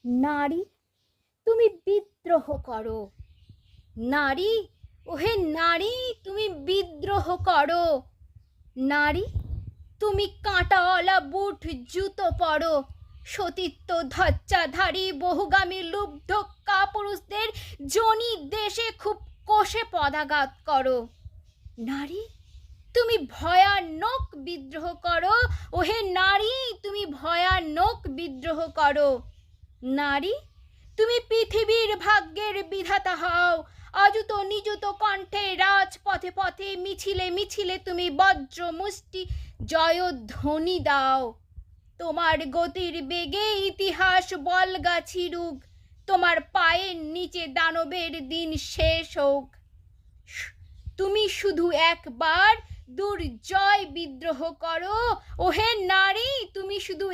নারী তুমি বিদ্রোহ করো, নারী ওহে নারী তুমি বিদ্রোহ করো, নারী তুমি কাঁটাওয়ালা বুট জুতো পরো, সতীত্ব ধ্বজাধারী বহুগামী লুব্ধ কাপুরুষদের জনি দেশে খুব কষে পদাঘাত করো, নারী তুমি ভয়ানক বিদ্রোহ করো, ওহে নারী তুমি ভয়ানক বিদ্রোহ করো, নারী তুমি পৃথিবীর ভাগ্যের বিধাতা হও, অযুত নিযুত কণ্ঠে রাজপথে পথে মিছিলে মিছিলে তুমি বজ্র মুষ্টি জয়ধ্বনি দাও, তোমার গতির বেগে ইতিহাস বলগা ছিড়ুক, তোমার পায়ের নিচে দানবের দিন শেষ হোক, তুমি শুধু একবার দুর্জয় বিদ্রোহ করো, ওহে নারী তুমি শুধু